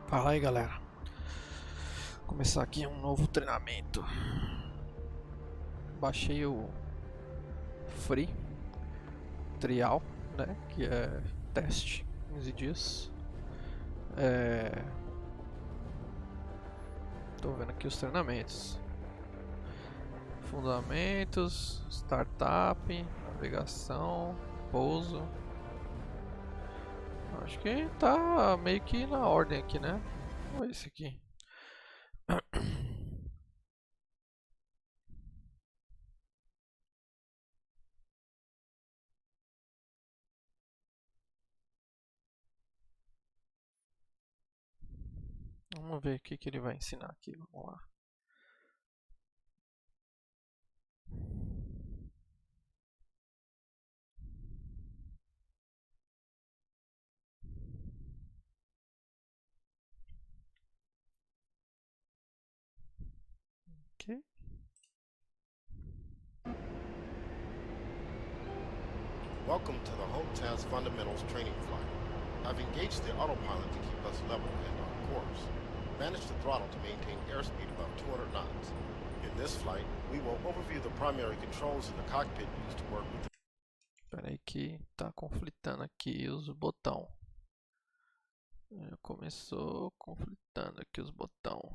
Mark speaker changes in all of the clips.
Speaker 1: Fala aí, galera. Vou começar aqui um novo treinamento. Baixei o Free Trial, né? Que é teste, 15 dias. Tô vendo aqui os treinamentos. Fundamentos, startup, navegação, pouso. Acho que tá meio que na ordem aqui, né? Vamos ver esse aqui. Vamos ver o que ele vai ensinar aqui. Vamos lá. Ok.
Speaker 2: Welcome to the HomeTask Fundamentals Training Flight. I've engaged the autopilot to keep us level and on course. Manage the throttle to maintain airspeed above 200 knots. In this flight, we will overview the primary controls in the cockpit used to work with.
Speaker 1: Espera aí que tá conflitando aqui os botões. Começou conflitando aqui os botões.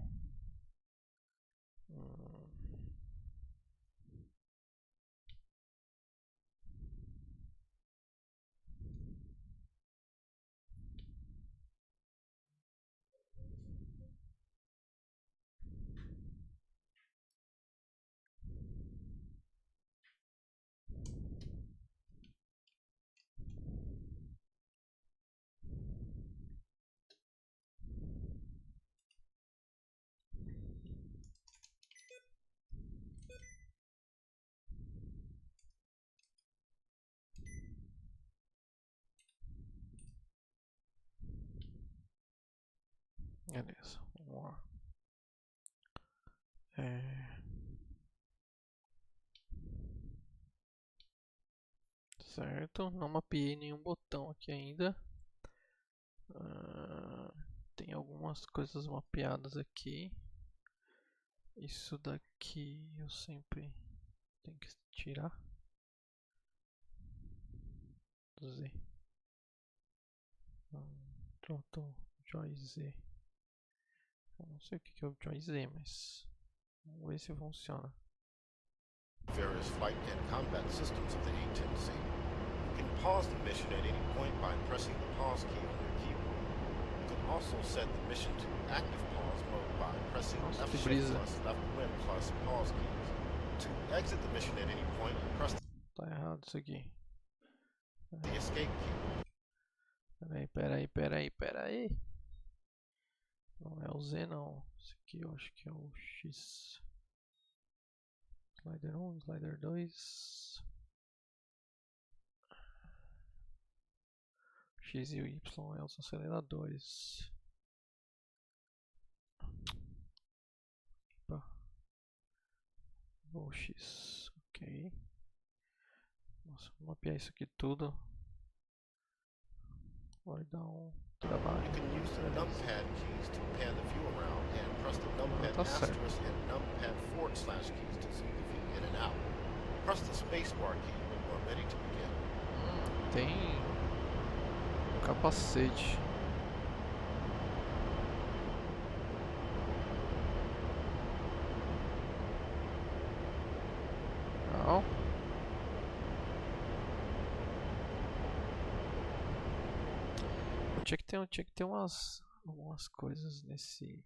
Speaker 1: Beleza, vamos lá. Certo, não mapeei nenhum botão aqui ainda. Tem algumas coisas mapeadas aqui. Isso daqui eu sempre tenho que tirar. Z. Joy Z. Eu não sei o que é o Joy Z, mas vamos ver se funciona.
Speaker 2: Various flight and combat systems of the A-10C. You can pause the mission at any point by pressing the pause key on your keyboard. You can also set the mission to active pause mode by pressing left shift plus left win plus pause keys. To exit the mission at any point, press
Speaker 1: Tá errado isso aqui.
Speaker 2: the escape key.
Speaker 1: Peraí. Não é o Z não. Esse aqui eu acho que é o X. Slider 1, Slider 2. X e o Y é os aceleradores. O X, ok. Nossa, vou mapear isso aqui tudo. Vai dar um trabalho.
Speaker 2: You can use the numpad keys to pan the view around and press the numpad asterisk and numpad /keys to zoom the view in and out. Press the spacebar key when you are ready to begin.
Speaker 1: Tem um capacete. Não. Tinha que ter algumas coisas nesse.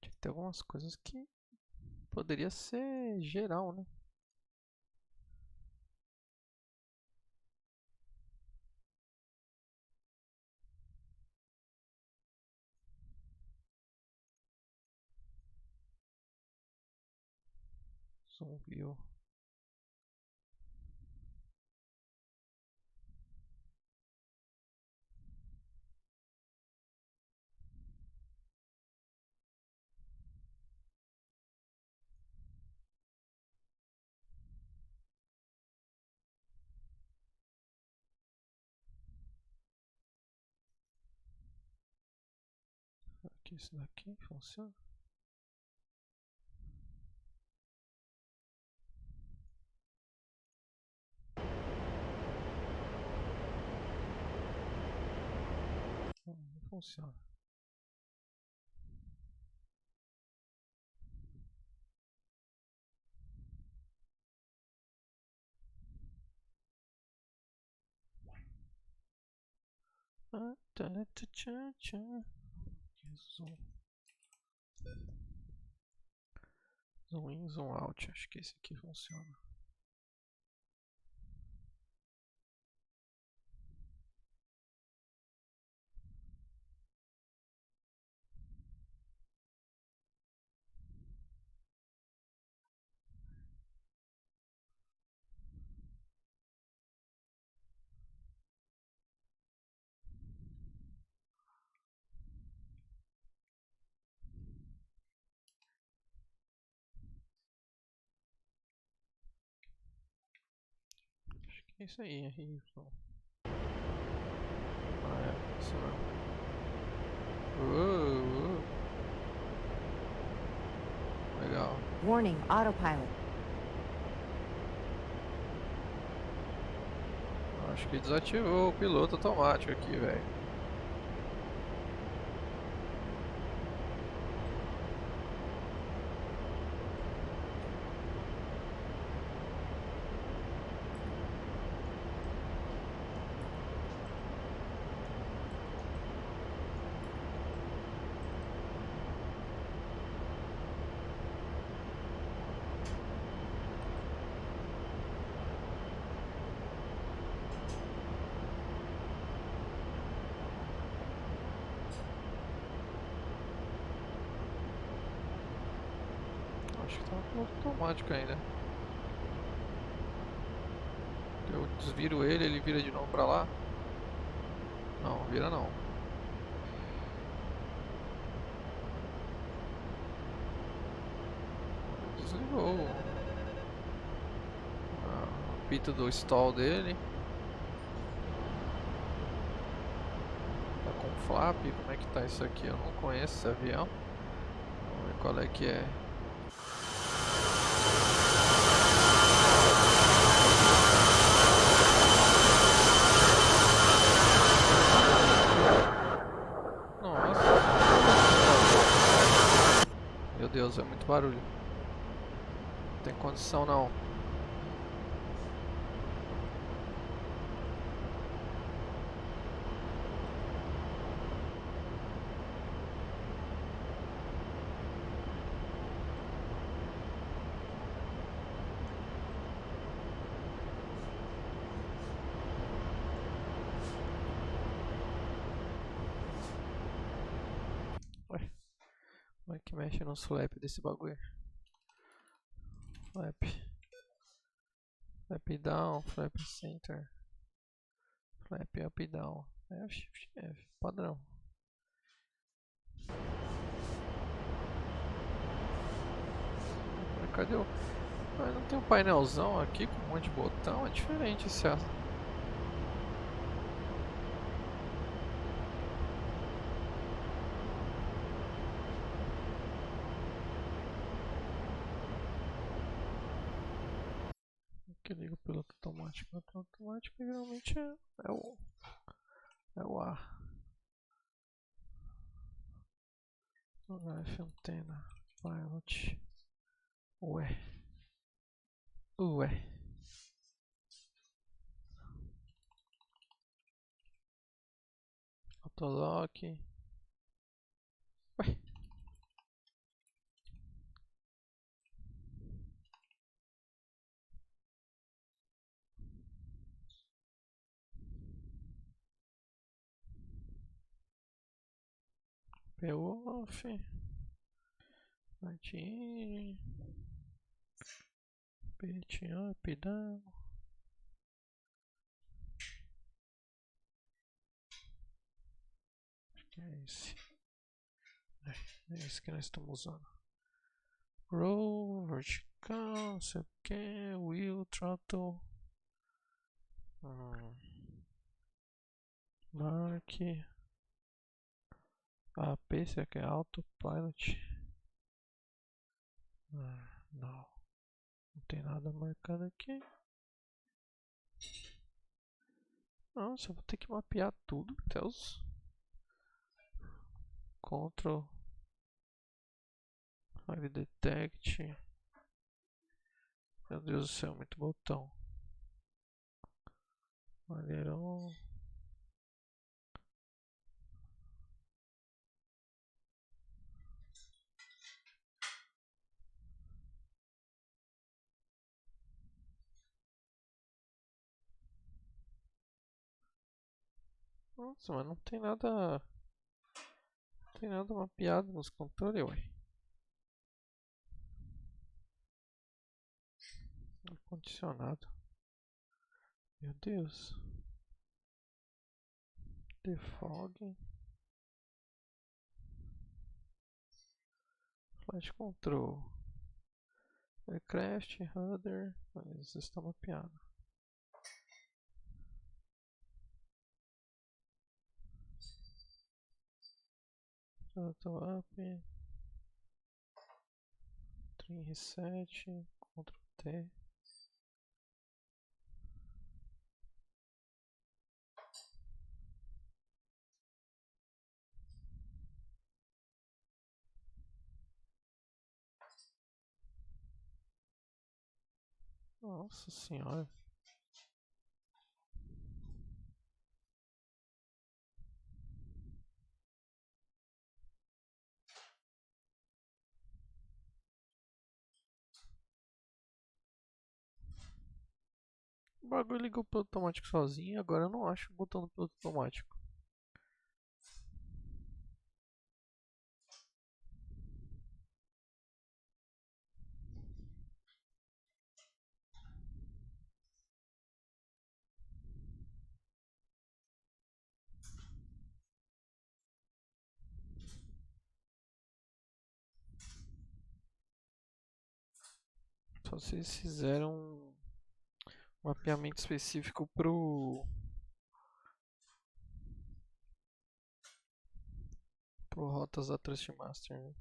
Speaker 1: Tinha que ter algumas coisas que poderia ser geral, né? Zoom view. que esse daqui funciona. Não funciona. Zoom in, zoom out. Acho que esse aqui funciona. Acho que é isso aí, é isso. Ah, é, isso não. Legal.
Speaker 3: Warning, autopilot.
Speaker 1: Acho que desativou o piloto automático aqui, velho. Acho que tá no piloto automático ainda. Eu desviro ele vira de novo pra lá. Não, vira não. Desligou o apito do stall dele. Tá com flap. Como é que tá isso aqui? Eu não conheço esse avião. Vamos ver qual é que é. Nossa. Meu Deus, é muito barulho. Não tem condição não. Como é que mexe nos flap desse bagulho? Flap down, flap center, flap up e down. É shift F, padrão. Cadê o... Mas não tem um painelzão aqui com um monte de botão? É diferente esse aço. Que liga o piloto automático. O piloto automático geralmente é o A. F antena, pilot. Ué. Autolock. Ué. PO off. Light in. Pitch up, down. Acho que é esse. É esse que nós estamos usando. Roll, vertical, não sei o que, wheel, throttle. Mark. AP, será que é Autopilot? Não. Não tem nada marcado aqui. Nossa, eu vou ter que mapear tudo até os Ctrl 5 Detect. Meu Deus do céu, muito botão. Malheirão. Nossa, mas não tem nada. Não tem nada mapeado nos controles, ué. Ar-condicionado. Meu Deus. Defog. Flash control. Aircraft, rudder. Mas isso está mapeado. Throttle up. Trim reset. Ctrl T. Nossa senhora. O bagulho ligou pro automático sozinho, agora eu não acho o botão do piloto automático. Só se eles fizeram um mapeamento específico pro rotas da Trustmaster, né?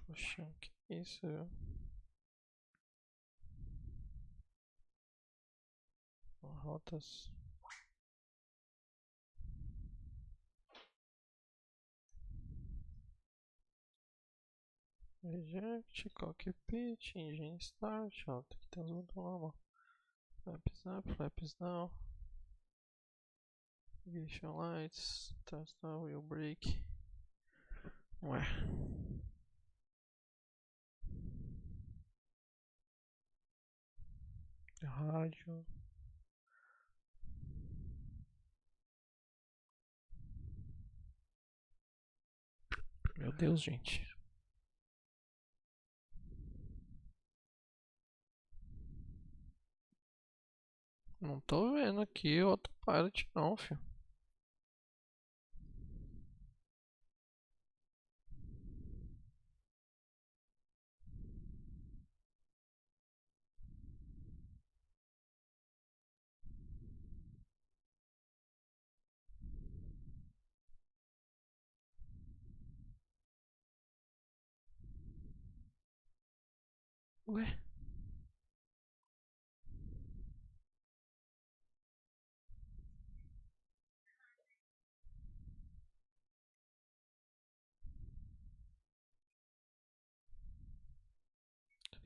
Speaker 1: Poxa, que isso? Rotas. Eject, cockpit, engine start. Ó, aqui tem os botões normal. Flaps up, flaps down. Ignition lights, test down, wheel brake. Ué. Rádio. Meu Deus, gente. Não tô vendo aqui o autopilot não, filho. Ué?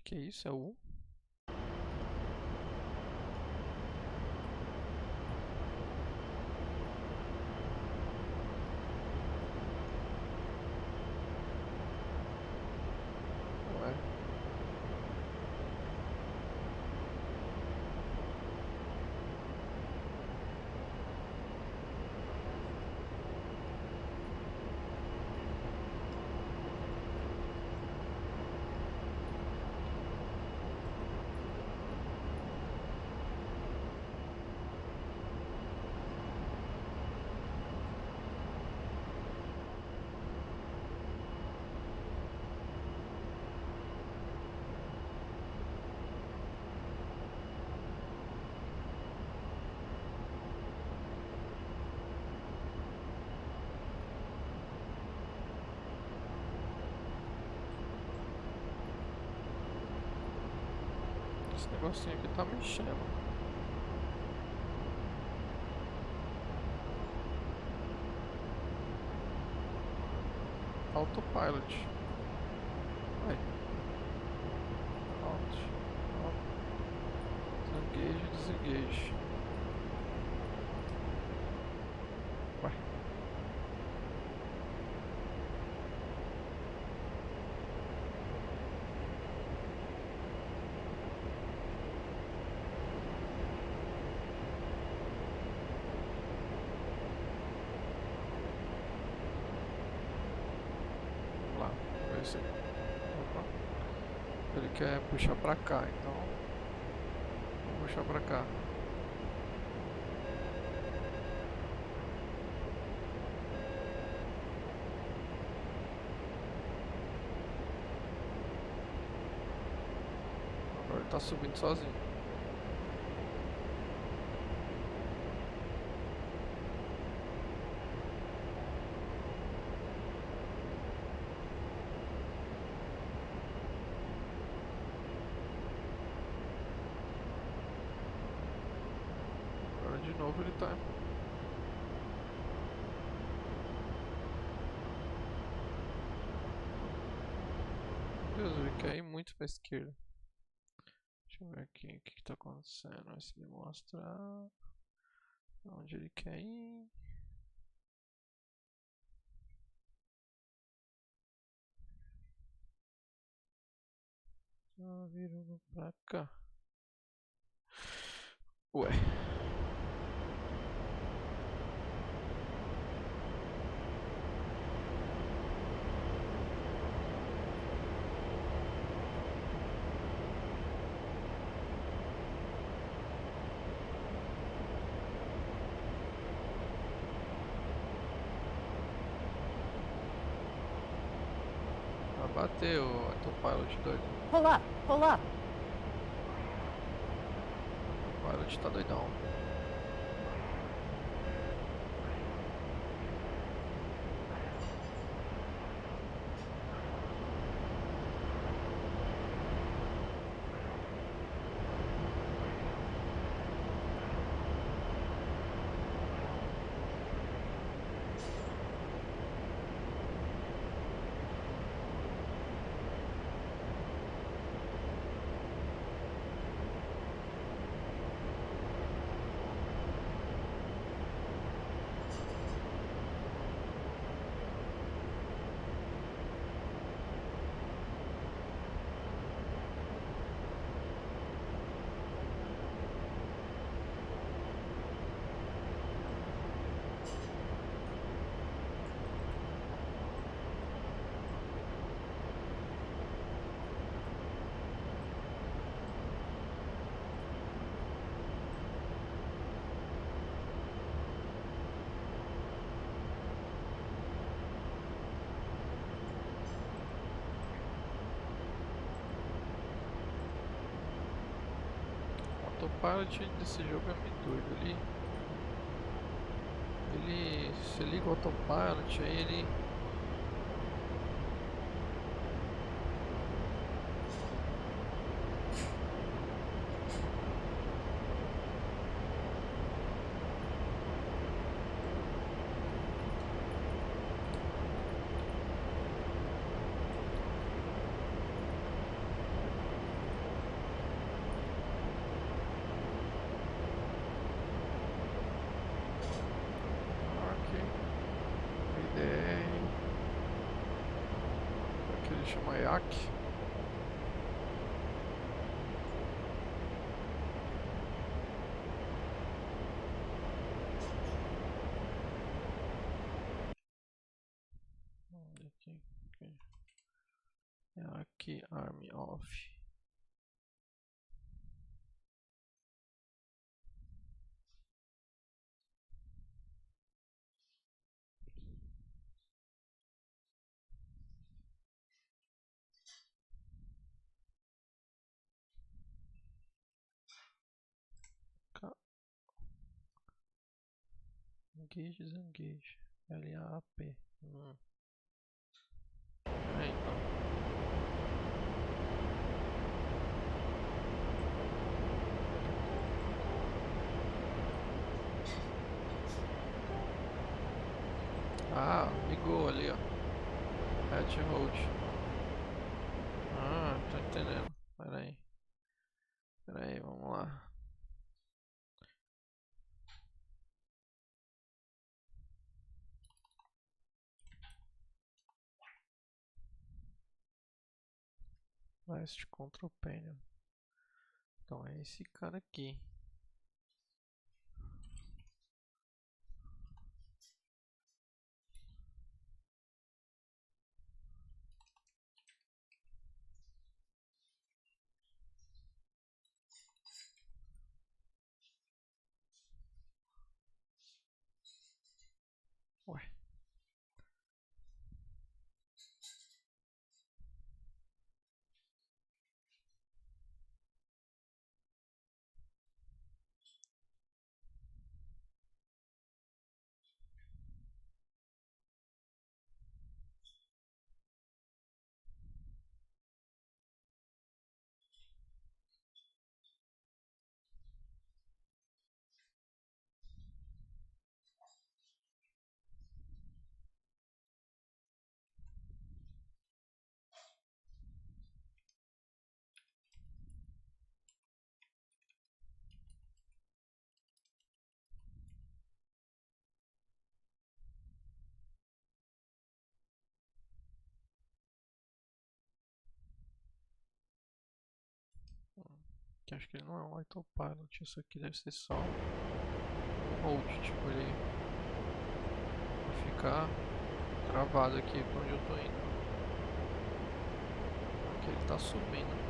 Speaker 1: Que isso? É o Ué? Esse negocinho aqui tá mexendo. Autopilot. Vai. Out. Desengage, desengage. Vai. Opa. Ele quer puxar pra cá, então vou puxar pra cá. Agora ele tá subindo sozinho. De novo ele tá. Meu Deus, ele quer ir muito pra esquerda. Deixa eu ver aqui o que tá acontecendo. Vai se demonstrar onde ele quer ir. Tá virando pra cá. Ué. Bateu o autopilot doido.
Speaker 3: Pull up, pull up.
Speaker 1: O autopilot tá doidão. O autopilot desse jogo é meio doido. Ele se liga o autopilot, aí ele chama IAC. Aqui, Army Off. Engage, desengage. LAP. Então. ligou ali, ó. Hatch hold. Ah, tô entendendo. Pera aí, vamos lá. Last control panel. Então é esse cara aqui. Ué. Que acho que ele não é um autopilot. Isso aqui deve ser só um hold. Tipo, ele vai ficar travado aqui pra onde eu tô indo. Aqui ele tá subindo.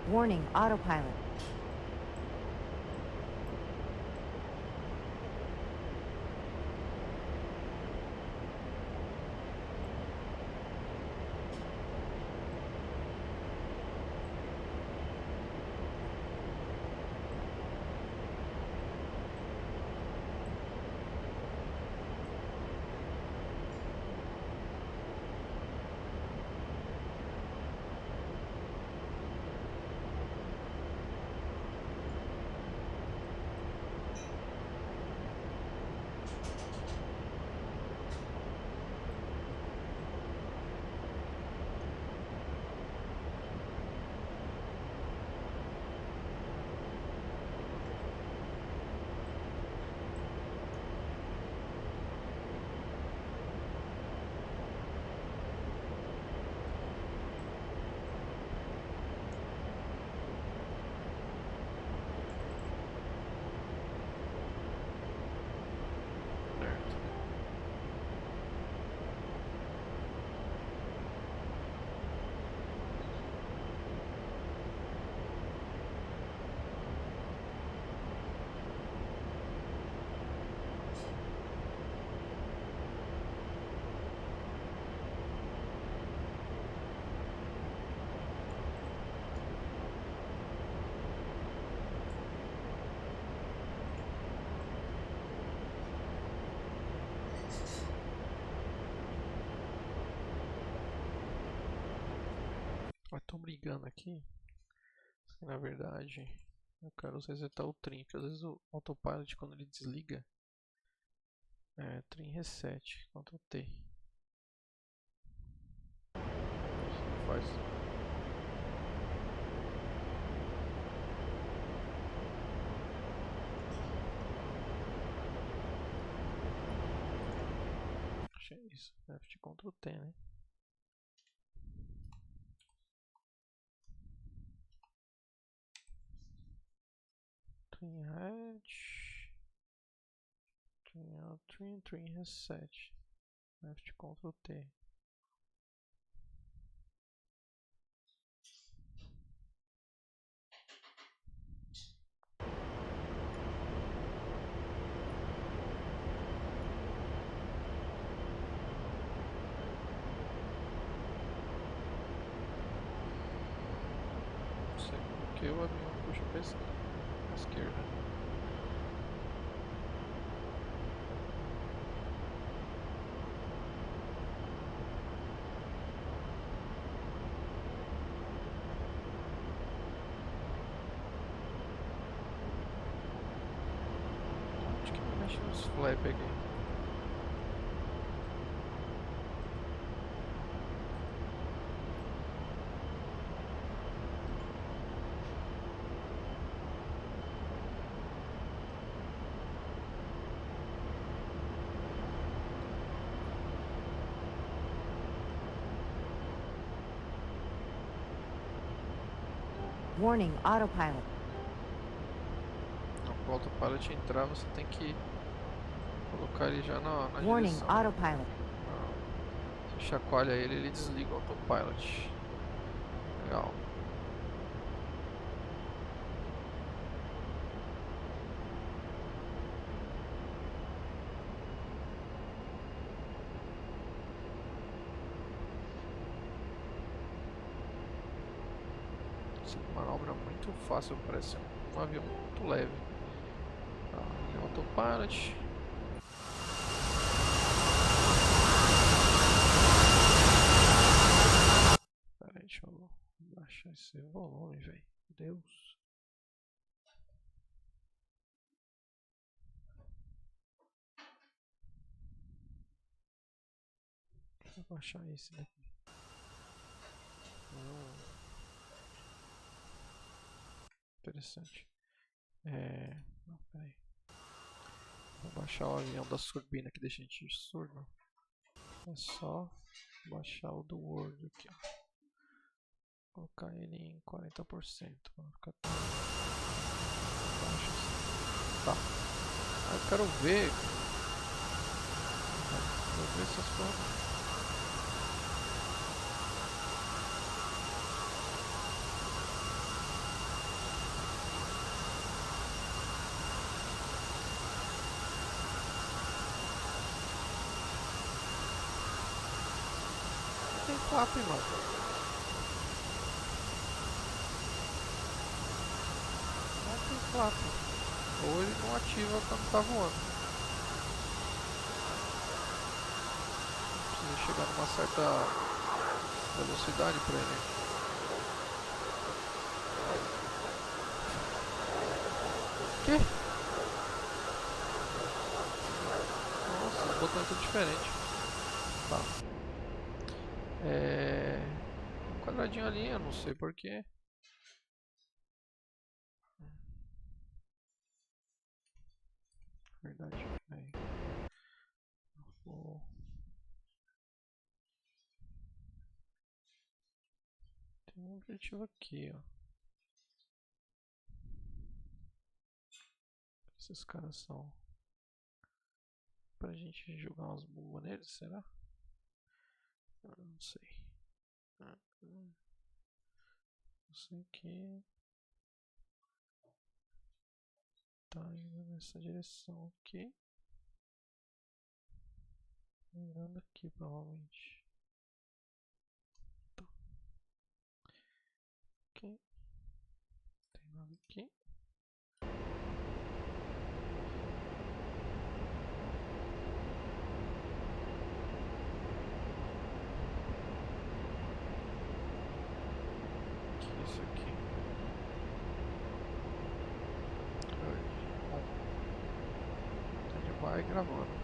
Speaker 3: Warning, autopilot.
Speaker 1: Tô brigando aqui. Na verdade, eu quero resetar o trim, porque às vezes o autopilot, quando ele desliga, trim reset, Ctrl T. Isso faz. Achei isso, F Ctrl T, né? Trim hatch, trim out, trim reset, F Ctrl T. porque o avião puxa para a esquerda. Onde que me mexe nos flap aqui?
Speaker 3: Warning, autopilot.
Speaker 1: Não, para o autopilot entrar você tem que colocar ele já na
Speaker 3: Warning,
Speaker 1: direção.
Speaker 3: autopilot.
Speaker 1: Você chacoalha ele, ele desliga o autopilot. Legal. Essa manobra é muito fácil, parece um avião muito leve. Tá, é o autopilot. Pera aí, deixa eu baixar esse volume, velho. Deus. Deixa eu baixar esse daqui. Interessante. Não, peraí. Vou baixar o avião da turbina que deixa a gente surdo. É só baixar o do Word aqui, ó. Colocar ele em 40%. Vai ficar tão baixo assim. Tá. Aí eu quero ver. Vou ver se as fotos. Tem flap, mano. Não tem flap. Ou ele não ativa quando tá voando. Precisa chegar numa certa velocidade pra ele. Que? Nossa, os botões estão diferentes. Tá. Um quadradinho ali, eu não sei porquê. Verdade. Aí. Tem um objetivo aqui, ó. Esses caras são pra gente jogar umas bombas neles, será? Eu não sei. Não sei que tá indo nessa direção aqui. Mirando aqui provavelmente. Tá. Ok. Não tem nada aqui. Isso aqui. Bom, então ele vai gravando.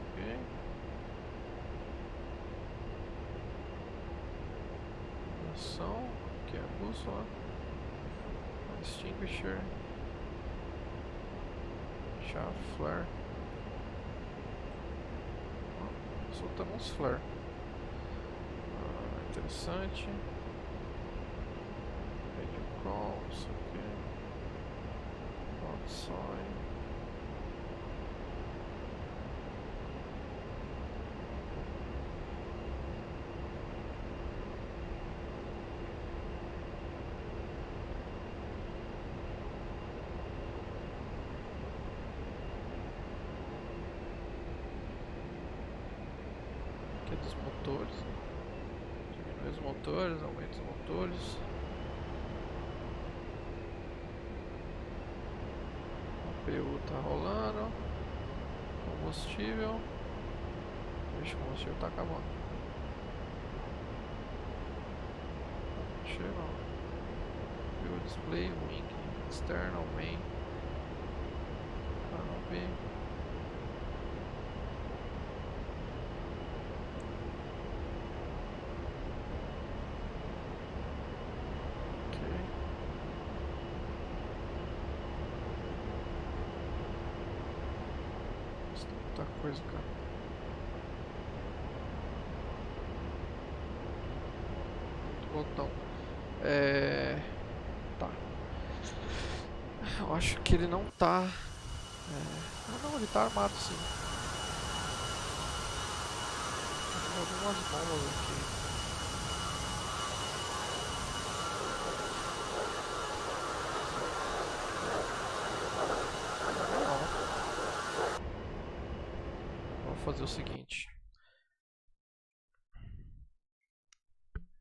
Speaker 1: Ok. Ação, aqui é a bússola. Extinguisher. Chave, flare. Soltamos uns flare. Interessante. Radio call, isso aqui. Outside. dos motores. Diminui os motores, aumenta os motores. A PU tá rolando. Combustível. Vixe, o combustível tá acabando. Chegou. PU display, wing, external, main. B. Muita coisa, cara. Muito botão. Tá. Eu acho que ele não tá. Ah, não, ele tá armado sim. Tem algumas bombas aqui. Fazer o seguinte,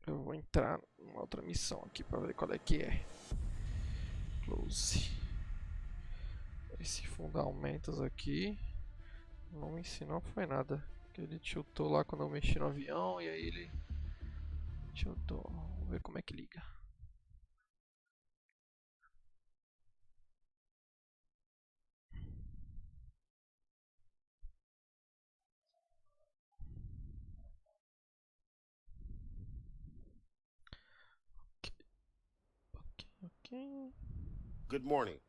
Speaker 1: eu vou entrar numa outra missão aqui para ver qual é que é. Close. Esse fundamentos aqui não me ensinou, foi nada. Ele tiltou lá quando eu mexi no avião e aí ele tiltou. Vamos ver como é que liga. Okay.
Speaker 2: Good morning.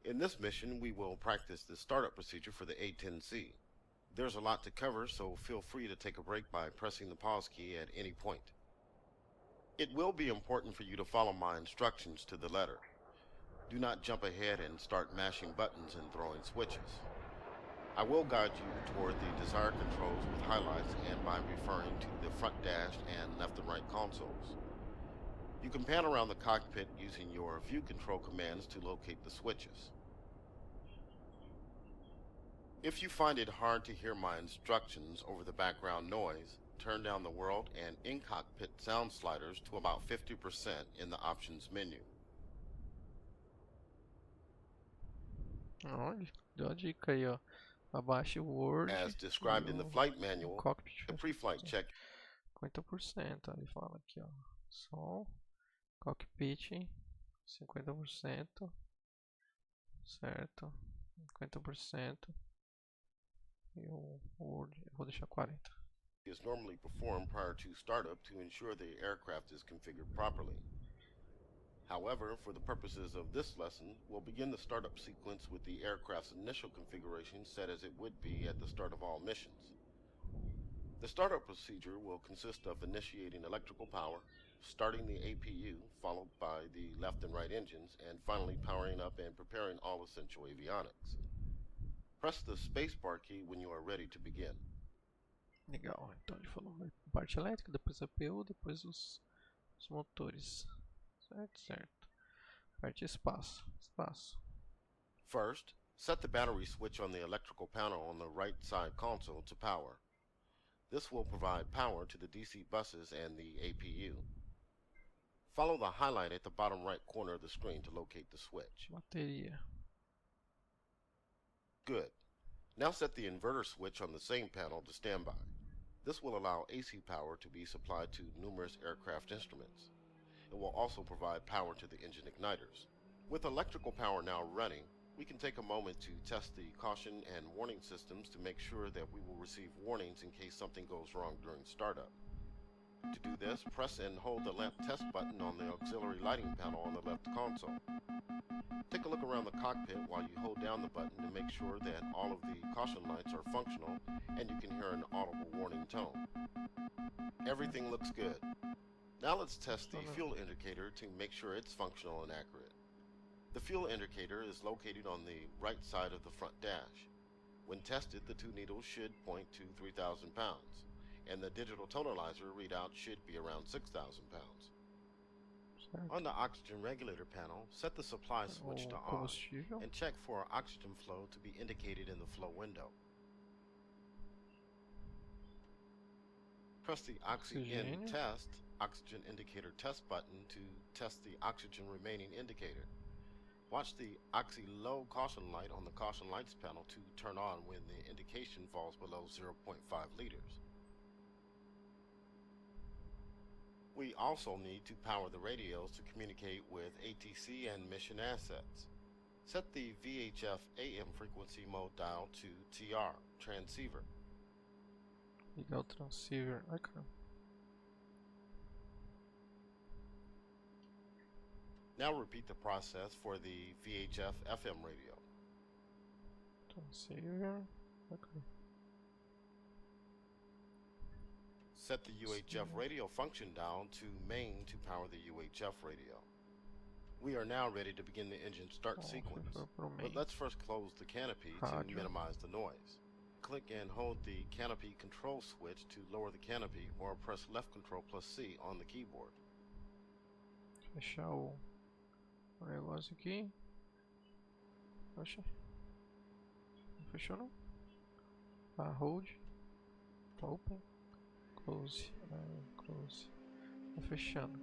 Speaker 2: In this mission, we will practice the startup procedure for the A-10C. There's a lot to cover, so feel free to take a break by pressing the pause key at any point. It will be important for you to follow my instructions to the letter. Do not jump ahead and start mashing buttons and throwing switches. I will guide you toward the desired controls with highlights and by referring to the front dash and left and right consoles. You can pan around the cockpit using your view control commands to locate the switches. If you find it hard to hear my instructions over the background noise, turn down the world and in-cockpit sound sliders to about 50% in the options menu.
Speaker 1: Olha, deu a dica aí, ó. Abaixe o Word.
Speaker 2: As described in the flight manual,
Speaker 1: cockpit
Speaker 2: the pre-flight check
Speaker 1: 50%, ele fala aqui, ó. Som, cockpit 50%, certo? 50%. E o Word, eu vou deixar 40%.
Speaker 2: is normally performed prior to startup to ensure the aircraft is configured properly. However, for the purposes of this lesson, we'll begin the startup sequence with the aircraft's initial configuration set as it would be at the start of all missions. The startup procedure will consist of initiating electrical power, starting the APU, followed by the left and right engines, and finally powering up and preparing all essential avionics. Press the spacebar key when you are ready to begin.
Speaker 1: Legal, então ele falou parte elétrica, depois a PU, depois os motores. Certo. Parte espaço.
Speaker 2: First, set the battery switch on the electrical panel on the right side console to power. This will provide power to the DC buses and the APU. Follow the highlight at the bottom right corner of the screen to locate the switch.
Speaker 1: Bateria.
Speaker 2: Good. Now set the inverter switch on the same panel to standby. This will allow AC power to be supplied to numerous aircraft instruments. It will also provide power to the engine igniters. With electrical power now running, we can take a moment to test the caution and warning systems to make sure that we will receive warnings in case something goes wrong during startup. To do this, press and hold the lamp test button on the auxiliary lighting panel on the left console. Take a look around the cockpit while you hold down the button to make sure that all of the caution lights are functional and you can hear an audible warning tone. Everything looks good. Now let's test the fuel indicator to make sure it's functional and accurate. The fuel indicator is located on the right side of the front dash. When tested, the two needles should point to 3,000 pounds, and the digital tonalizer readout should be around 6,000 pounds.
Speaker 1: Certo.
Speaker 2: On the oxygen regulator panel, set the supply switch to on and check for oxygen flow to be indicated in the flow window. Press the Oxy
Speaker 1: Oxigênio.
Speaker 2: In Test Oxygen Indicator Test button to test the oxygen remaining indicator. Watch the Oxy Low caution light on the caution lights panel to turn on when the indication falls below 0.5 liters. We also need to power the radios to communicate with ATC and mission assets. Set the VHF AM frequency mode dial to TR, transceiver.
Speaker 1: Ligar o transceiver. Ai, caramba.
Speaker 2: Now repeat the process for the VHF FM radio.
Speaker 1: Transceiver. Ai, caramba.
Speaker 2: Set the UHF radio function dial to main to power the UHF radio. We are now ready to begin the engine start sequence, but let's first close the canopy to minimize the noise. Click and hold the canopy control switch to lower the canopy, or press left control plus C on the keyboard.
Speaker 1: Fechar o negócio aqui. Poxa. Não fechou não? Ah, hold. Open. Close. Close. Tá fechando.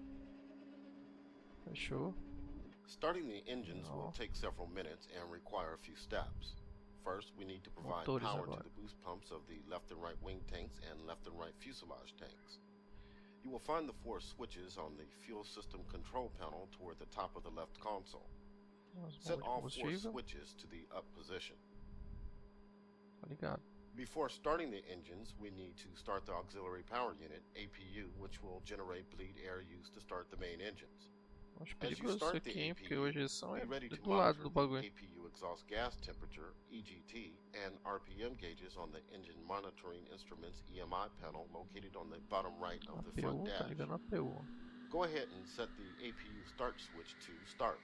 Speaker 1: Fechou.
Speaker 2: Starting the engines will take several minutes and require a few steps. First, we need to provide power to the boost pumps of the left and right wing tanks and left and right fuselage tanks. You will find the 4 switches on the fuel system control panel toward the top of the left console. Set all 4 switches to the up position.
Speaker 1: Ligado.
Speaker 2: Before starting the engines, we need to start the auxiliary power unit, APU, which will generate bleed air used to start the main engines.
Speaker 1: Acho perigoso isso aqui, hein? Porque hoje eles são do lado do bagulho.
Speaker 2: APU exhaust gas temperature, EGT, and RPM gauges on the engine monitoring instruments EMI panel located on the bottom right of the front dash.
Speaker 1: Tá ligando a APU.
Speaker 2: Go ahead and set the APU start switch to start.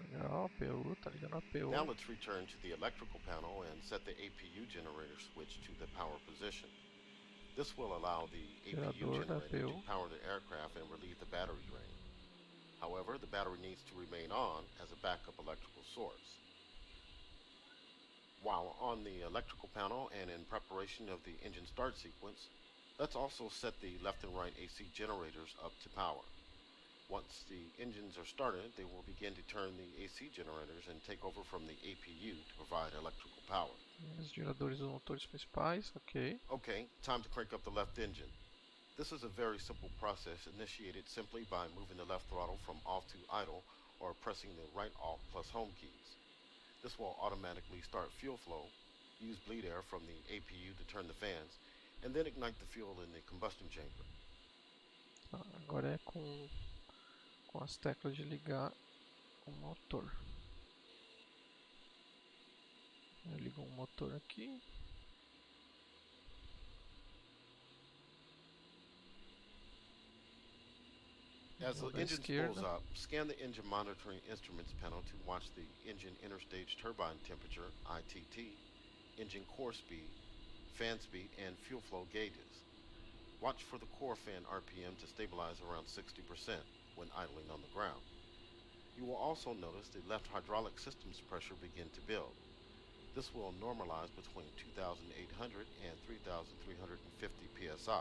Speaker 1: Legal, APU, tá ligando a APU.
Speaker 2: Now let's return to the electrical panel and set the APU generator switch to the power position. This will allow the APU generator to power the aircraft and relieve the battery drain. However, the battery needs to remain on as a backup electrical source. While on the electrical panel and in preparation of the engine start sequence, let's also set the left and right AC generators up to power. Once the engines are started, they will begin to turn the AC generators and take over from the APU to provide electrical power.
Speaker 1: Os geradores dos motores principais, ok.
Speaker 2: Okay, time to crank up the left engine. This is a very simple process initiated simply by moving the left throttle from off to idle or pressing the right alt plus home keys. This will automatically start fuel flow, use bleed air from the APU to turn the fans, and then ignite the fuel in the combustion chamber.
Speaker 1: Agora é com as teclas de ligar o motor. Eu ligo um motor aqui.
Speaker 2: As the engine spools up, scan the engine monitoring instruments panel to watch the engine interstage turbine temperature, ITT, engine core speed, fan speed, and fuel flow gauges. Watch for the core fan RPM to stabilize around 60% when idling on the ground. You will also notice the left hydraulic system's pressure begin to build. This will normalize between 2,800 and 3,350 psi.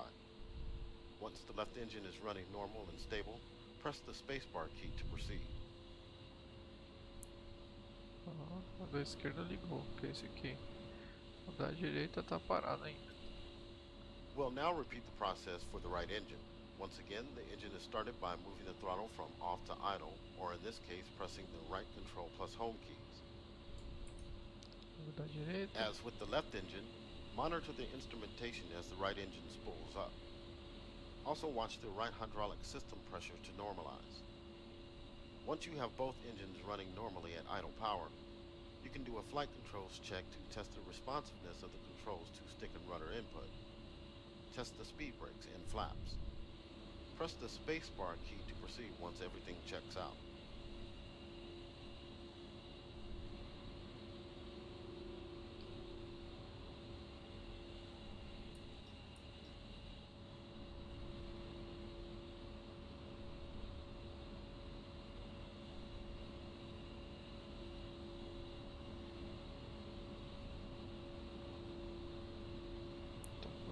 Speaker 2: Once the left engine is running normal and stable, press the spacebar key to proceed.
Speaker 1: A da esquerda ligou, que é esse aqui. A da direita tá parada ainda.
Speaker 2: We'll now repeat the process for the right engine. Once again, the engine is started by moving the throttle from off to idle, or in this case, pressing the right control plus home keys.
Speaker 1: Da direita.
Speaker 2: As with the left engine, monitor the instrumentation as the right engine spools up. Also watch the right hydraulic system pressure to normalize. Once you have both engines running normally at idle power, you can do a flight controls check to test the responsiveness of the controls to stick and rudder input. Test the speed brakes and flaps. Press the spacebar key to proceed once everything checks out.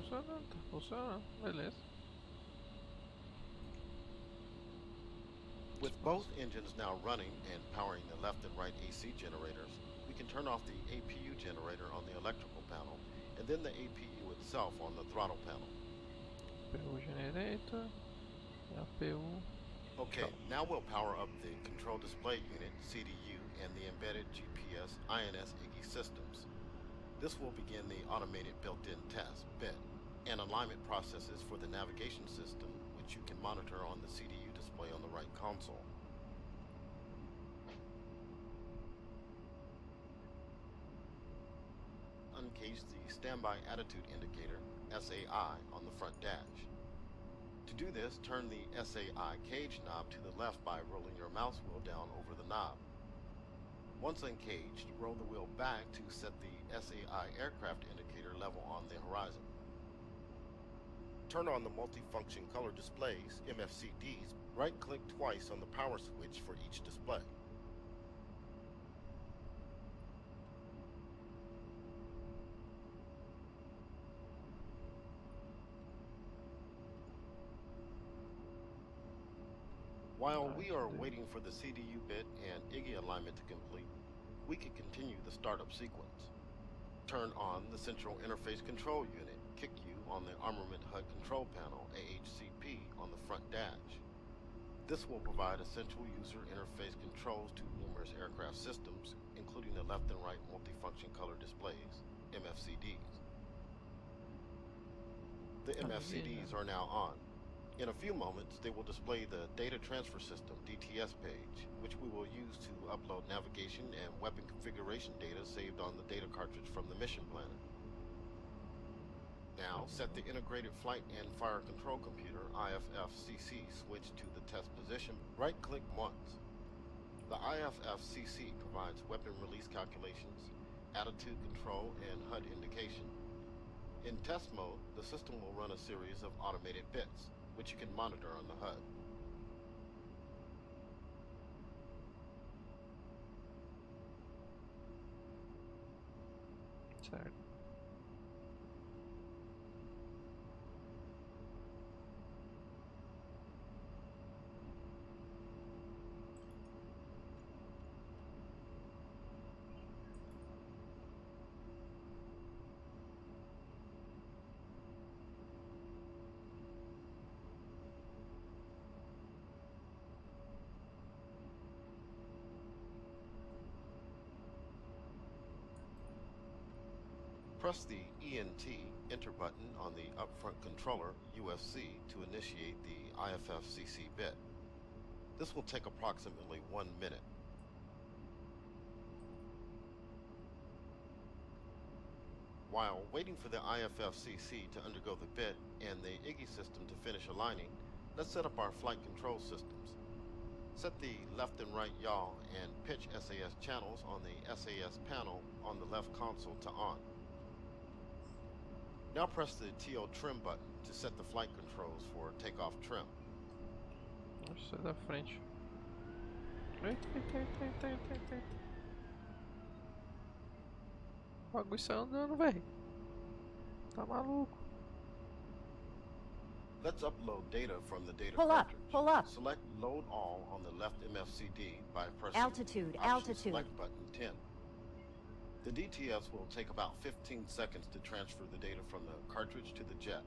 Speaker 1: funcionando, tá funcionando, beleza.
Speaker 2: With both engines now running and powering the left and right AC generators, we can turn off the APU generator on the electrical panel and then the APU itself on the throttle panel.
Speaker 1: APU generator, APU.
Speaker 2: Okay, now we'll power up the control display unit, CDU, and the embedded GPS INS IGI systems. This will begin the automated built-in test, BIT, and alignment processes for the navigation system, which you can monitor on the CDU display on the right console. Uncage the standby attitude indicator, SAI, on the front dash. To do this, turn the SAI cage knob to the left by rolling your mouse wheel down over the knob. Once uncaged, roll the wheel back to set the SAI aircraft indicator level on the horizon. Turn on the multifunction color displays, MFCDs. Right-click twice on the power switch for each display. While we are waiting for the CDU bit and IGI alignment to complete, we can continue the startup sequence. Turn on the Central Interface Control Unit, CICU, on the Armament HUD Control Panel, AHCP, on the front dash. This will provide essential user interface controls to numerous aircraft systems, including the left and right multifunction color displays, MFCDs. The MFCDs are now on. In a few moments, they will display the Data Transfer System, DTS page, which we will use to upload navigation and weapon configuration data saved on the data cartridge from the mission planner. Now, set the Integrated Flight and Fire Control Computer, IFF-CC, switch to the test position. Right-click once. The IFF-CC provides weapon release calculations, attitude control, and HUD indication. In test mode, the system will run a series of automated bits, which you can monitor on the HUD.
Speaker 1: Certo.
Speaker 2: Press the ENT enter button on the upfront controller, UFC, to initiate the IFF-CC bit. This will take approximately 1 minute. While waiting for the IFF-CC to undergo the bit and the IGI system to finish aligning, let's set up our flight control systems. Set the left and right yaw and pitch SAS channels on the SAS panel on the left console to on. Now press the TO trim button to set the flight controls for takeoff trim.
Speaker 1: Vamos sair da frente. Eita, eita, eita, eita, eita, eita. O bagulho saiu andando, velho. Tá maluco.
Speaker 2: Let's upload data from the data
Speaker 3: Pull up,
Speaker 2: cartridge.
Speaker 3: pull up.
Speaker 2: Select Load All on the left MFCD by pressing
Speaker 3: Altitude,
Speaker 2: Option
Speaker 3: altitude.
Speaker 2: Select button 10. The DTS will take about 15 seconds to transfer the data from the cartridge to the jet.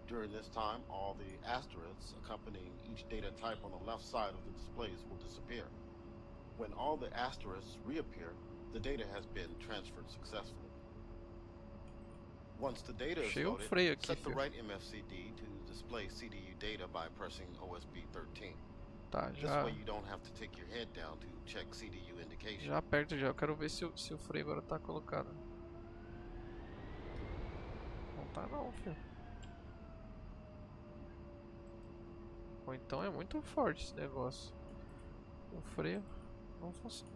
Speaker 2: During this time, all the asterisks accompanying each data type on the left side of the displays will disappear. When all the asterisks reappear, the data has been transferred successfully. Once the data is
Speaker 1: Cheio
Speaker 2: loaded,
Speaker 1: freio aqui,
Speaker 2: set the
Speaker 1: filho.
Speaker 2: right MFCD to display CDU data by pressing OSB 13.
Speaker 1: Tá,
Speaker 2: This
Speaker 1: já,
Speaker 2: way you don't have to take your head down to check CDU indication.
Speaker 1: já aperto já. Eu quero ver se o freio agora tá colocado. Não tá não, filho. Ou então é muito forte esse negócio. O freio não funciona.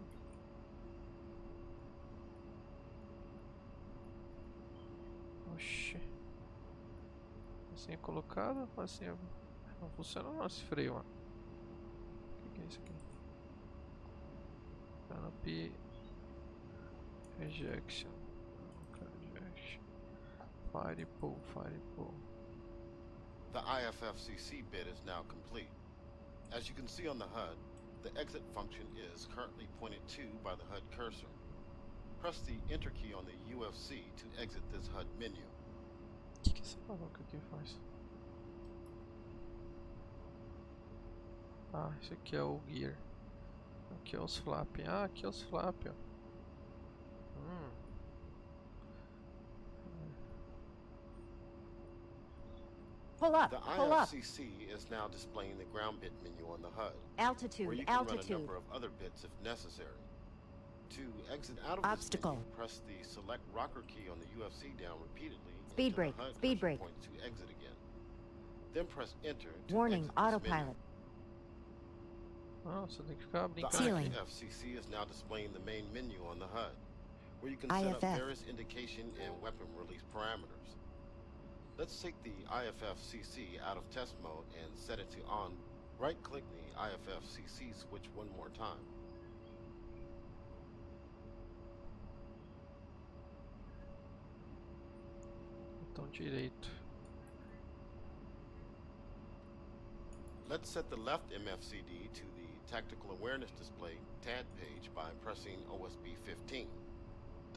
Speaker 1: Oxi. Assim é colocado, assim é... Não funciona não esse freio, mano. O que é isso aqui? Canopy Ejection. Ejection. Fire pull, fire pull.
Speaker 2: The IFFCC bit is now complete. As you can see on the HUD, the exit function is currently pointed to by the HUD cursor. Press the Enter key on the UFC to exit this HUD menu.
Speaker 1: O que essa alavanca aqui faz? Ah, esse aqui é o gear. Aqui é os flap. Ah, aqui é os flap, ó.
Speaker 3: Pull up,
Speaker 2: The
Speaker 3: pull up.
Speaker 2: IFCC is now displaying the ground bit menu on the HUD, where
Speaker 3: Altitude,
Speaker 2: you can run a
Speaker 3: altitude.
Speaker 2: number of other bits if necessary. To exit out of
Speaker 3: Obstacle.
Speaker 2: this menu, press the select rocker key on the UFC down repeatedly
Speaker 3: Speed
Speaker 2: until
Speaker 3: brake,
Speaker 2: the HUD
Speaker 3: speed
Speaker 2: cursor
Speaker 3: brake.
Speaker 2: points to exit again. Then press Enter to
Speaker 3: Warning,
Speaker 2: exit this
Speaker 3: autopilot.
Speaker 1: Ah, você tem que ficar
Speaker 2: menu.
Speaker 1: brincando.
Speaker 2: The
Speaker 3: Ceiling.
Speaker 2: IFCC is now displaying the main menu on the HUD, where you can set up
Speaker 3: IFF.
Speaker 2: various indication and weapon release parameters. Let's take the IFFCC out of test mode and set it to on. Right-click the IFFCC switch one more time.
Speaker 1: Botão direito.
Speaker 2: Let's set the left MFCD to the Tactical Awareness Display TAD page by pressing OSB 15.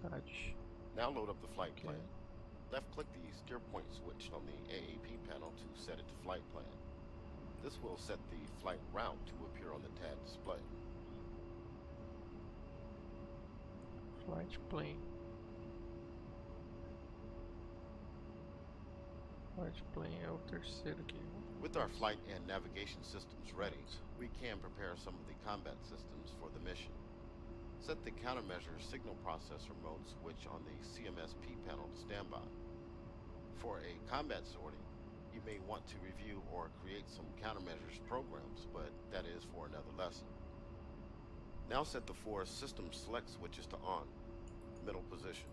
Speaker 1: Touch.
Speaker 2: Now load up the flight
Speaker 1: Okay.
Speaker 2: plan. Left-click the steer point switch on the AAP panel to set it to flight plan. This will set the flight route to appear on the TAD display.
Speaker 1: Flight plane. Flight plane é o terceiro aqui.
Speaker 2: With our flight and navigation systems ready, we can prepare some of the combat systems for the mission. Set the countermeasure signal processor mode switch on the CMSP panel to standby. For a combat sortie, you may want to review or create some countermeasures programs, but that is for another lesson. Now set the 4 system select switches to on, middle position.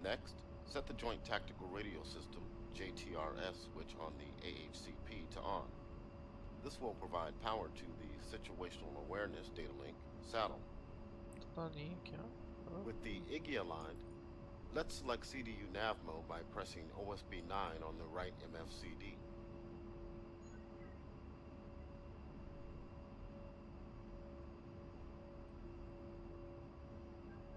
Speaker 2: Next, set the Joint Tactical Radio System, JTRS switch on the AHCP to on. This will provide power to the Situational Awareness Data Link saddle.
Speaker 1: Tá na linha aqui, ó.
Speaker 2: With the IGI aligned, let's select CDU nav mode by pressing OSB 9 on the right MFCD.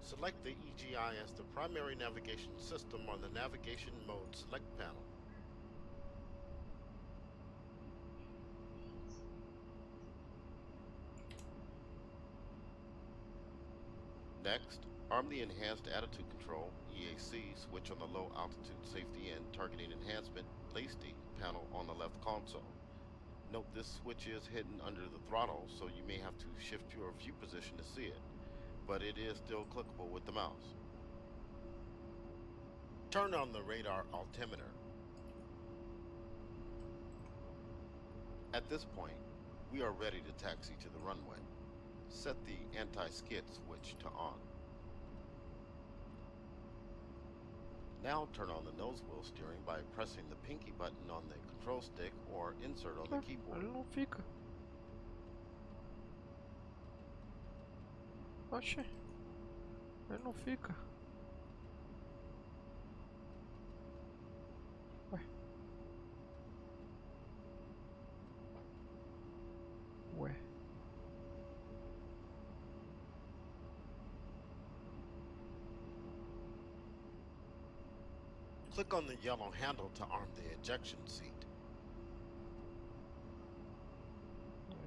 Speaker 2: Select the EGI as the primary navigation system on the Navigation Mode Select panel. Next, arm the Enhanced Attitude Control EAC switch on the Low Altitude Safety and Targeting Enhancement LACD panel on the left console. Note this switch is hidden under the throttle, so you may have to shift your view position to see it, but it is still clickable with the mouse. Turn on the radar altimeter. At this point, we are ready to taxi to the runway. Set the anti-skid switch to on. Now turn on the nose wheel steering by pressing the pinky button on the control stick or insert on the keyboard.
Speaker 1: Ele não fica. Oxe. Ele não fica. Ué. Ué.
Speaker 2: Click on the yellow handle to arm the ejection seat.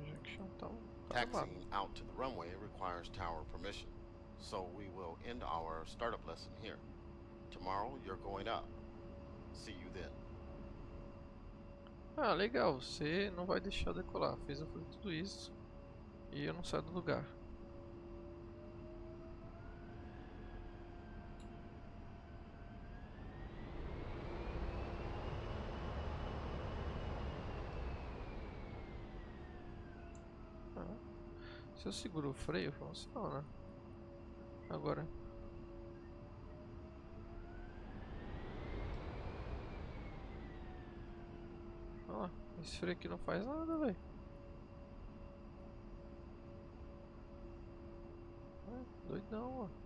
Speaker 1: Ejection tá armado.
Speaker 2: Taxiing out to the runway requires tower permission, so we will end our startup lesson here. Tomorrow you're going up. See you then.
Speaker 1: Ah, legal. Você não vai deixar eu decolar. Fez eu fazer tudo isso e eu não saio do lugar. Se eu seguro o freio, funciona. Agora. Olha lá, esse freio aqui não faz nada, velho. Doidão, ó.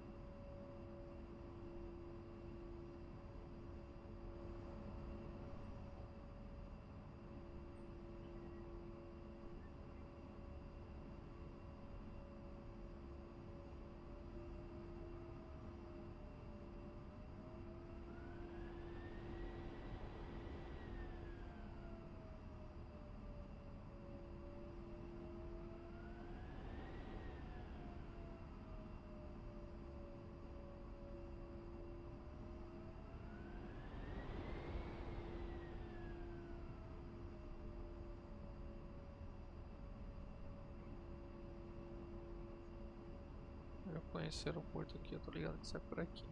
Speaker 1: Eu conheci o aeroporto aqui, eu tô ligado que sai por aqui.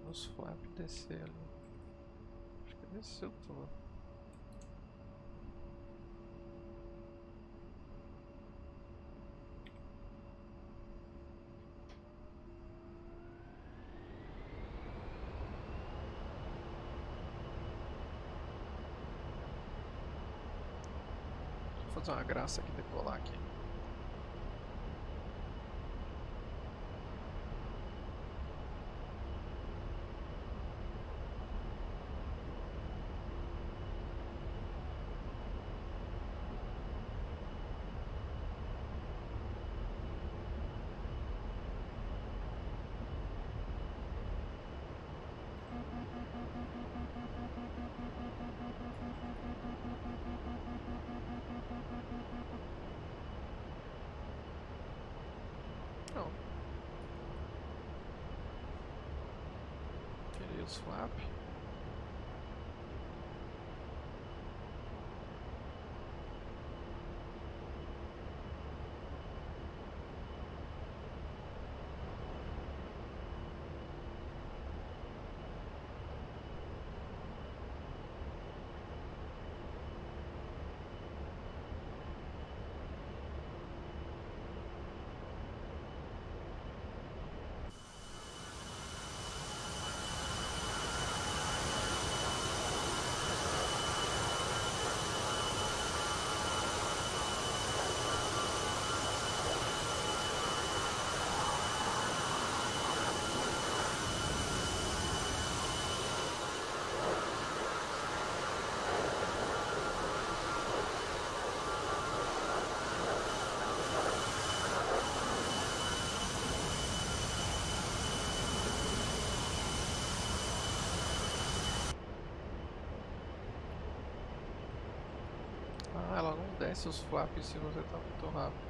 Speaker 1: Os flap descer ali. Acho que desceu tudo. Vou fazer uma graça aqui, decolar aqui. Não. Tirei os flap. Ah, ela não desce os flaps se você tá muito rápido.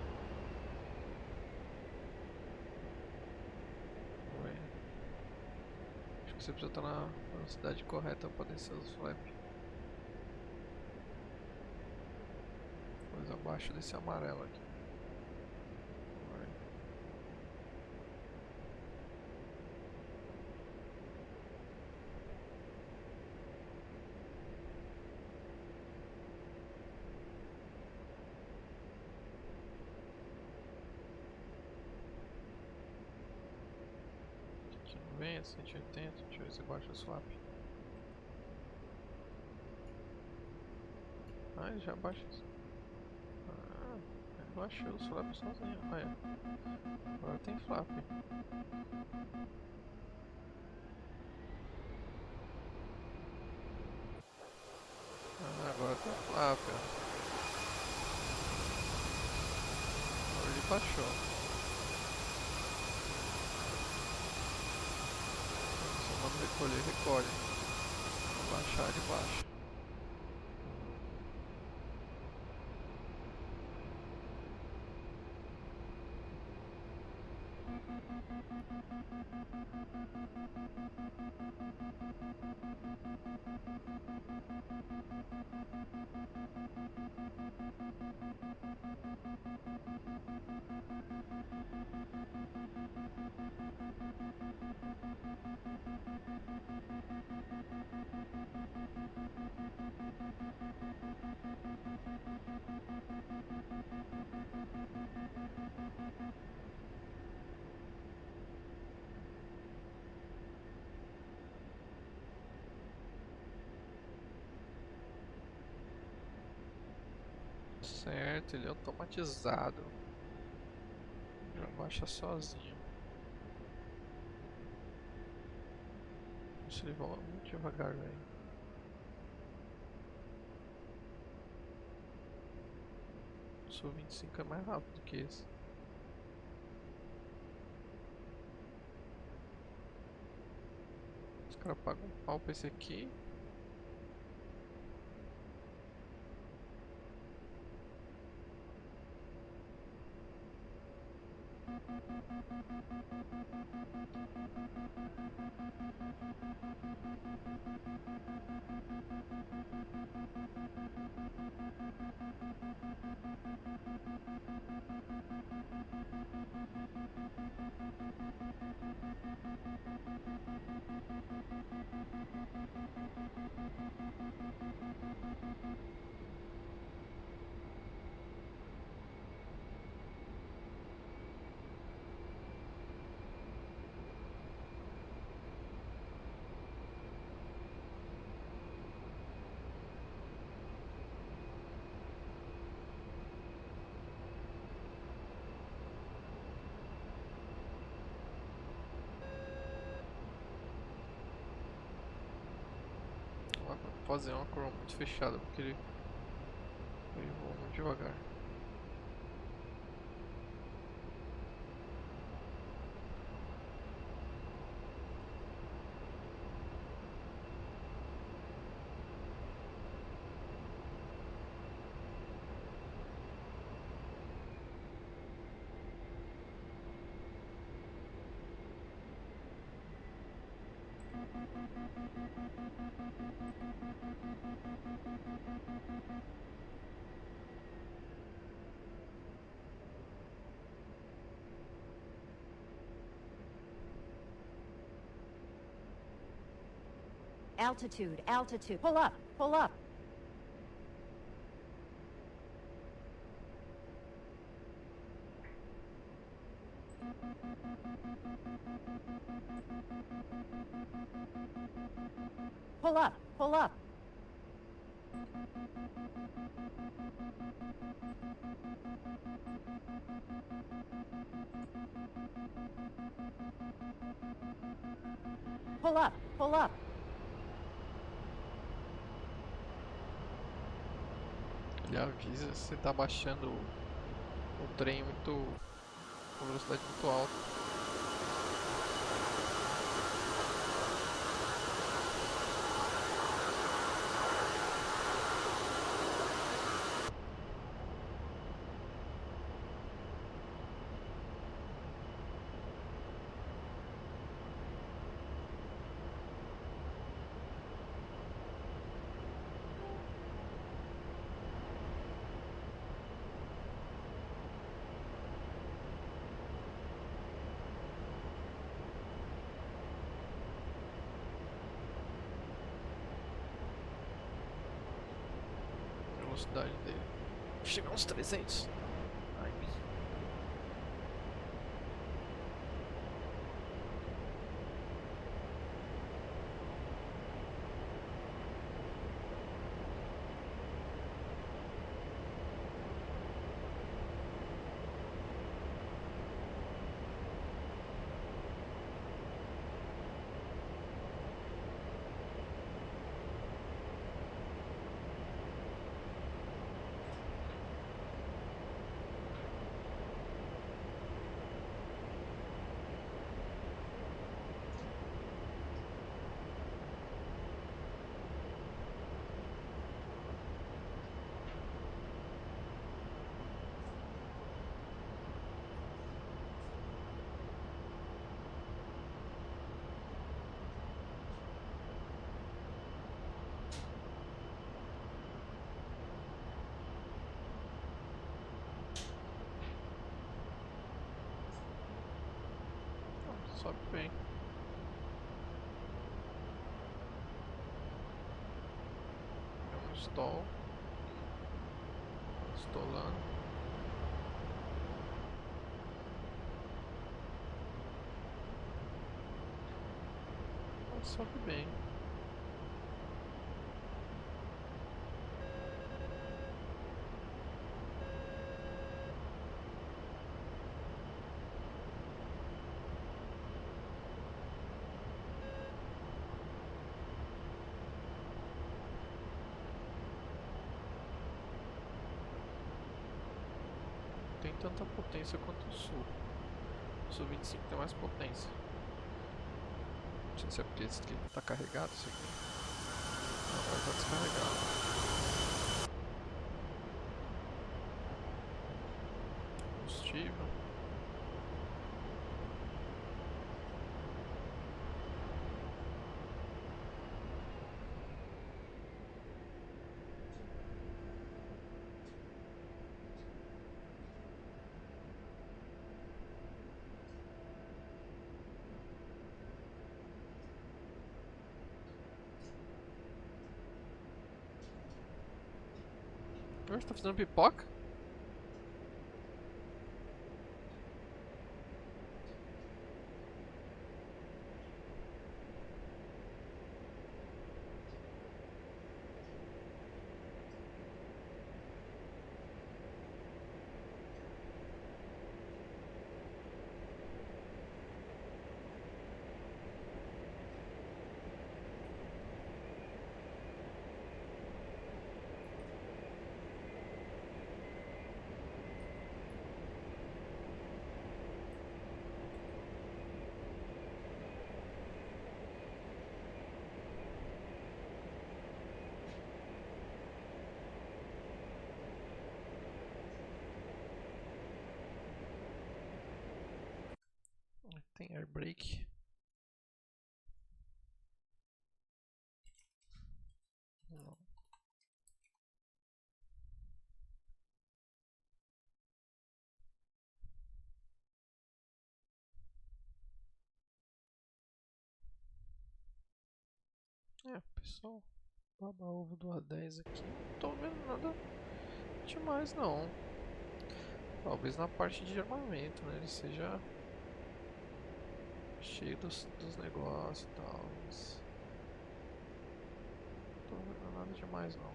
Speaker 1: Ué. Acho que você precisa estar na velocidade correta para descer os flaps. Coisa abaixo desse amarelo aqui. Ué. Aqui não vem, 180, deixa eu ver se baixa o swap. Ah, ele já baixa. Ah, ele baixou o swap sozinho. Olha, agora tem flap. Ah, agora tem flap, ó. Agora ele baixou. Se eu mando recolher, recolhe. Se baixar, ele baixa. Certo, ele é automatizado. Já baixa sozinho. Nossa, ele voa muito devagar, velho. O Sul 25 é mais rápido que esse. Os caras pagam um pau pra esse aqui. Fazer uma curva muito fechada porque ele voa muito devagar.
Speaker 3: Altitude, altitude. Pull up, pull up. Pull up, pull up. Pull up, pull up.
Speaker 1: Ele avisa se você tá baixando o trem muito, com velocidade muito alta. Velocidade dele. Chega uns 300. Ai. Sobe bem. É um stall. Stolando. Sobe bem. tanta potência quanto o Sul. O Sul 25 tem mais potência. Não sei se é porque esse aqui tá carregado, isso aqui. Não, agora tá descarregado. Combustível. Hoje tá fazendo pipoca? Tem air brake. Não. Pessoal, baba ovo do A10 aqui. Não tô vendo nada demais não. Talvez na parte de armamento, né? Ele seja cheio dos negócios e tal. Mas não tô vendo nada demais não.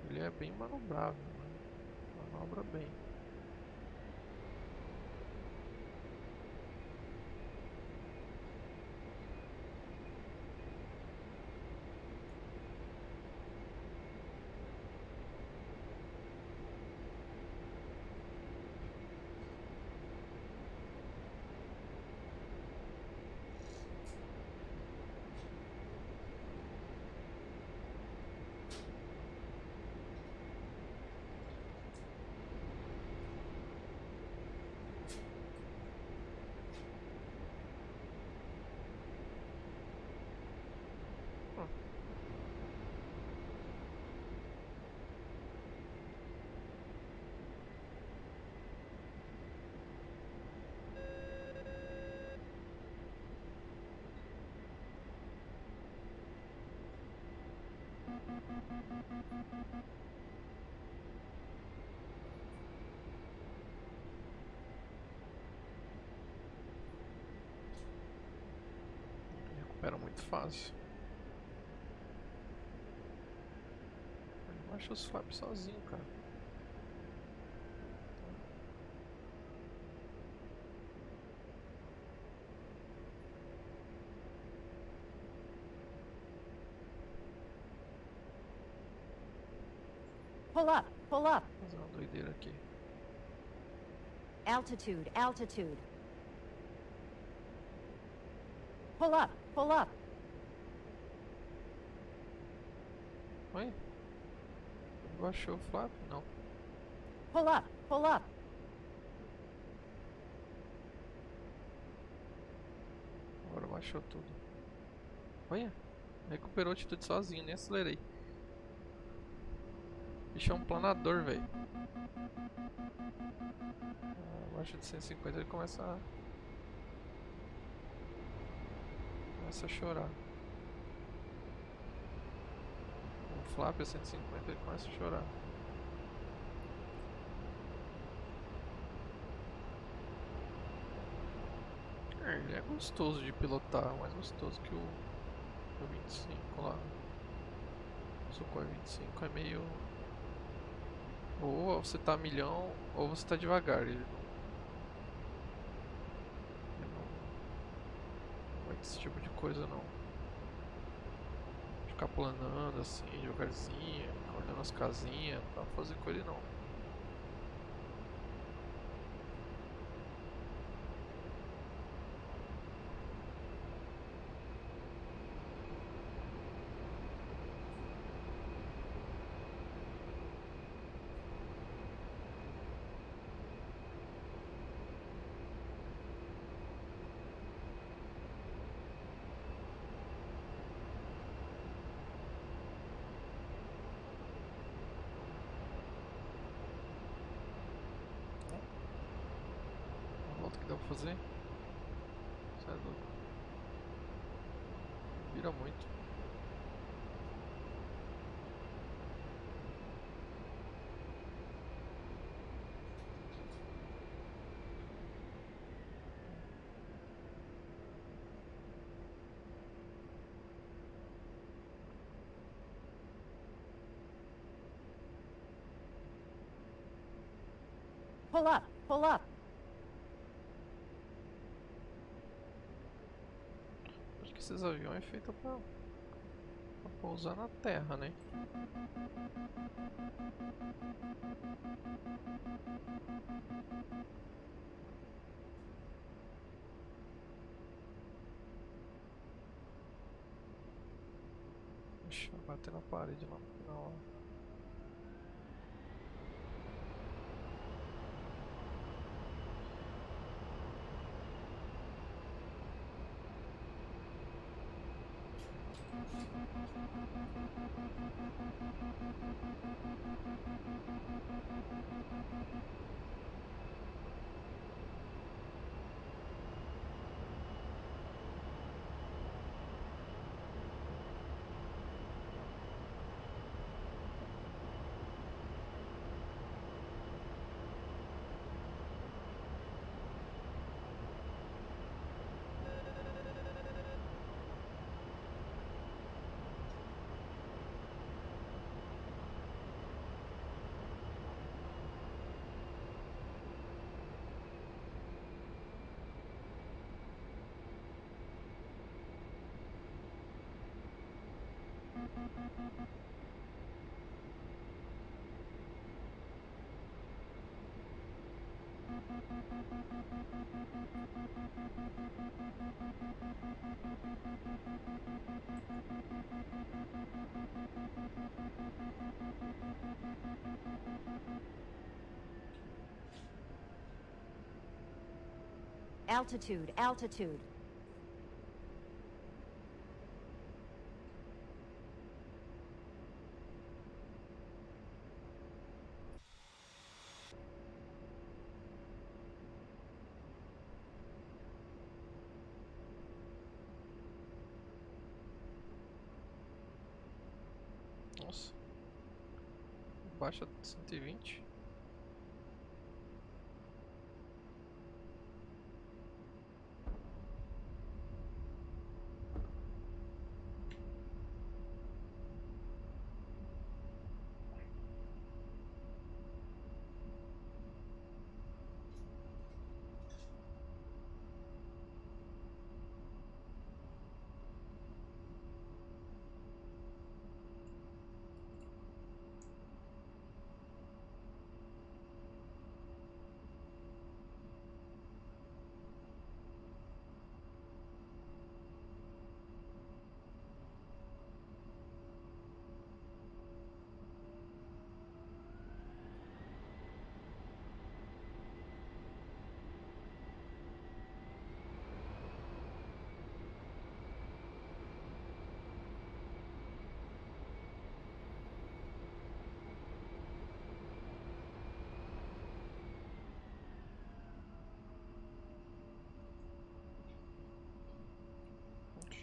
Speaker 1: Ele é bem manobrável, né? Manobra bem. Recupera muito fácil. Ele baixa os flaps sozinho, cara.
Speaker 3: Pull up, pull up.
Speaker 1: Vou fazer uma doideira aqui.
Speaker 3: Altitude, altitude. Pull up, pull up.
Speaker 1: Oi? Ele baixou o flap? Não.
Speaker 3: Pull up, pull up.
Speaker 1: Agora baixou tudo. Olha, recuperou a altitude sozinho, nem acelerei. Bicho é um planador, velho. Abaixo de 150 ele começa a chorar. O flap a 150 ele começa a chorar. Ele é gostoso de pilotar, mais gostoso que o 25 lá. O Sukhoi 25 é meio... Ou você tá a milhão, ou você tá devagar. Ele não vai ter esse tipo de coisa não. Ficar planando assim, devagarzinho, olhando as casinhas, não dá pra fazer com ele não. fazer? Isso é louco. Vira muito.
Speaker 3: Pull up, pull up.
Speaker 1: Acho que esses aviões é feito pra pousar na terra, né? Deixa eu bater na parede lá no final. Ó.
Speaker 3: Altitude, altitude.
Speaker 1: Nossa. Baixa de 120.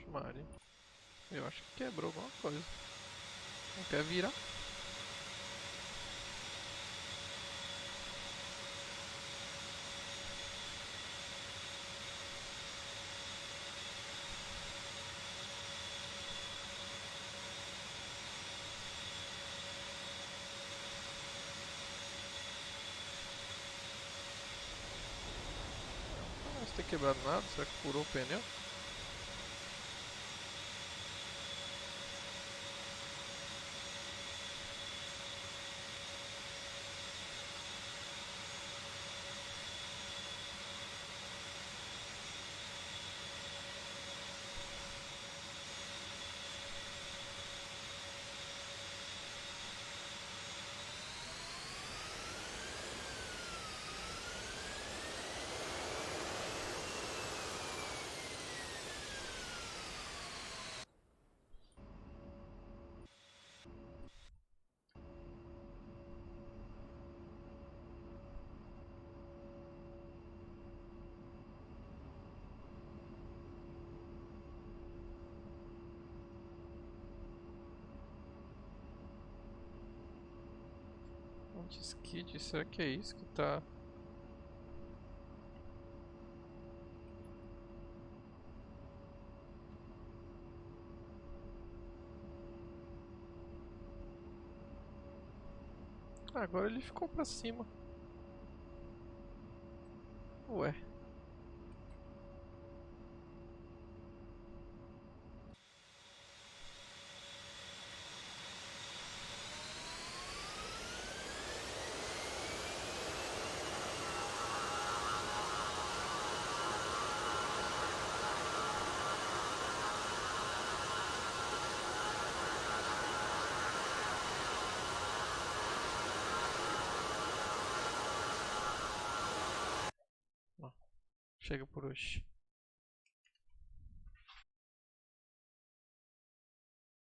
Speaker 1: Mari. Eu acho que quebrou alguma coisa. Não quer virar? Não parece ter quebrado nada. Será que furou o pneu? Anti-skid, será que é isso que tá... Ah, agora ele ficou pra cima. Ué. Chega por hoje.